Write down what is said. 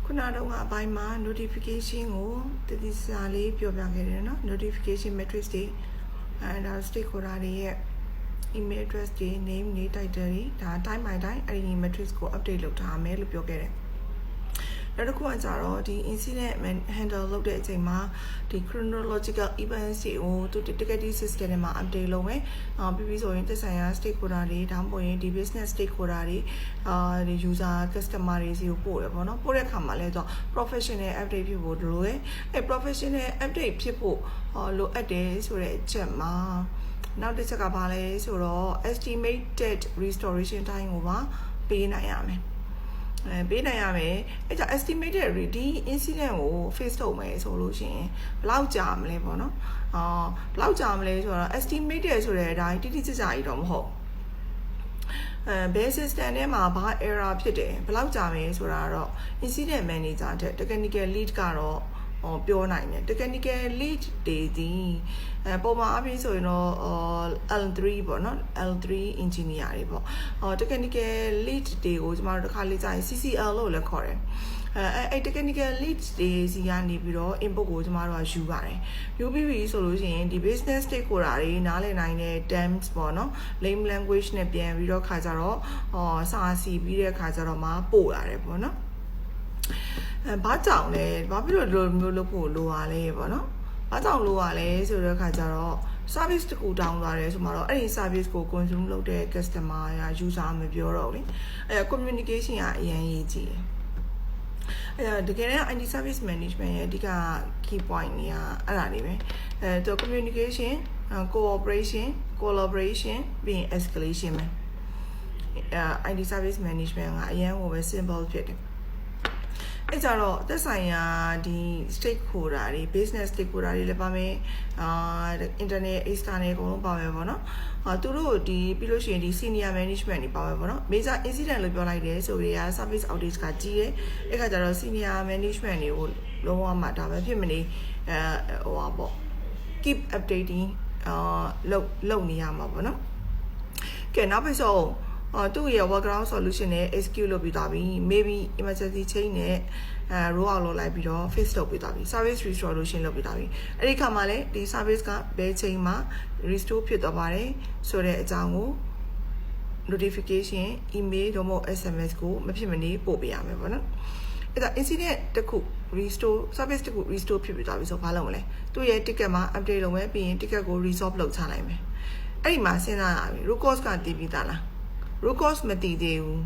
ခုနတော့အပိုင်းမှာ notification ကိုတတိစာလေးပြောပြခဲ့တယ်နော် notification matrix တွေဒါ stakeholder တွေရဲ့ email address တွေ name တွေ title တွေဒါ time by time အဲ့ဒီ matrix ကို update လုပ်ထားမယ်လို့ပြောခဲ့တယ်နောက်တစ်ခုကကြတော့ဒီ incident handle လုပ်တဲ့အချိန်မှာဒီ chronological events တွေကိုသူ ticketing system ထဲမှာ update လုပ်မယ်ပြီးပြီးဆိုရင်သက်ဆိုင်ရာ stakeholder တွေဒါမှမဟုတ်ရင်ဒီ business stakeholder တွေဒီ user customer တွေစီကိုပို့ရပေါ့နော်ပို့တဲ့အခါမှာလဲဆို professional update ဖြစ်ဖို့လိုတယ်အဲ professional update ဖြစ်ဖို့လိုအပ်တယ်ဆိုတဲ့အချက်မှာနောက်တစ်ချက်ကဘာလဲဆိုတော့ estimated restoration time ကိုပါပေးနိုင်ရမယ်ပေးနိုင်ရမယ်အဲ့ကြောင့် estimated ဒီ incident ကို face လုပ်မယ်ဆိုလို့ရှိရင်ဘယ်လောက်ကြာမလဲပေါ့နော်ဘယ်လောက်ကြာမလဲဆိုတော့ estimated ဆိုတဲ့အတိုင်းတိတိကျကျကြီးတော့မဟုတ်ဘယ် system ထဲမှာဘာ error ဖြစ်တယ်ဘယ်လောက်ကြာမယ်ဆိုတာတော့ incident manager တဲ့ technical lead ကတော့ပြောနိုင်တယ် technical lead တွေဒီပုံမှန်အပြင်ဆိုရင်တော့L3 ပေါ့နော် L3 engineer တွေပေါ့technical lead တွေကိုကျွန်တော်တို့တစ်ခါလေးကြာရင် CCL လို့လည်းခေါ်တယ်အဲ့ technical lead တွေစီကနေပြီးတော့ input ကိုကျွန်တော်တို့ယူပါတယ်ယူပြီးပြီဆိုလို့ရှိရင်ဒီ business stakeholder တွေနားလည်နိုင်တဲ့ terms ပေါ့နော် lame language နဲ့ပြန်ပြီးတော့ခါကြတော့စာစီပြီးတဲ့ခါကြတော့မှပို့ရတယ်ပေါ့နော်ဘာကြောင့်လဲဘာဖြစ်လို့ဒီလိုမျိုးလုပ်ဖို့လိုရလဲပေါ့နော်ဘာကြောင့်လိုရလဲဆိုတဲ့အခါကျတော့ service တခုတောင်းသွားတယ်ဆိုမှတော့အဲ့ဒီ service ကို consume လုပ်တဲ့ customer ရာ user မပြောတော့ဘူးလေအဲ့ communication ကအရင်ရေးကြည့်တယ်အဲ့တကယ်တမ်း IT service management ရဲ့အဓိက key point တွေကအဲ့ဒါတွေပဲသူ communication cooperation collaboration ပြီးရင် escalation ပဲIT service management ကအရင်ကိုပဲ simple ဖြစ်တယ်အဲ့ကြတော့သက်ဆိုင်ရာဒီ stakeholder တွေ business stakeholder တွေလည်းပါမယ်internet external အကုန်လုံးပါမယ်ပေါ့နော်သူတို့ဒီပြီးလို့ရှိရင်ဒီ senior management တွေပါမယ်ပေါ့နော် major incident လို့ပြောလိုက်တယ်ဆိုပြီးရ service outage ကကြီးတယ်အဲ့ခါကျတော့ senior management တွေကိုလုံးဝမှဒါပဲဖြစ်မနေဟိုပါပေါ့ keep updating လုပ်နေရမှာပေါ့နော်ကဲနောက်ပြီးဆိုသူ့ရဲ့ workaround solution နဲ့ execute လုပ်ပြီးသွားပြီ maybe emergency change နဲ့ roll out လုပ်လိုက်ပြီးတော့ fix လုပ်ပြီးသွားပြီ service restoration လုပ်ပြီးသွားပြီအဲ့ဒီခါမှာလည်းဒီ service ကဘယ်ချိန်မှာ restore ဖြစ်သွားပါတယ်ဆိုတဲ့အကြောင်းကို notification email တို့မှ SMS ကိုမဖြစ်မနေပို့ပေးရမယ်ပေါ့နော်အဲ့ဒါ incident တစ်ခု restore service တစ်ခု restore ဖြစ်ပြီးသွားပြီဆိုဘာလုပ်မလဲသူ့ရဲ့ ticket မှာ update လုပ်မယ်ပြီးရင် ticket ကို resolve လုပ်ချလိုက်မယ်အဲ့ဒီမှာစဉ်းစားရပြီ root cause ကတည်ပြီးသားလားroot cause မတည်သေးဘူး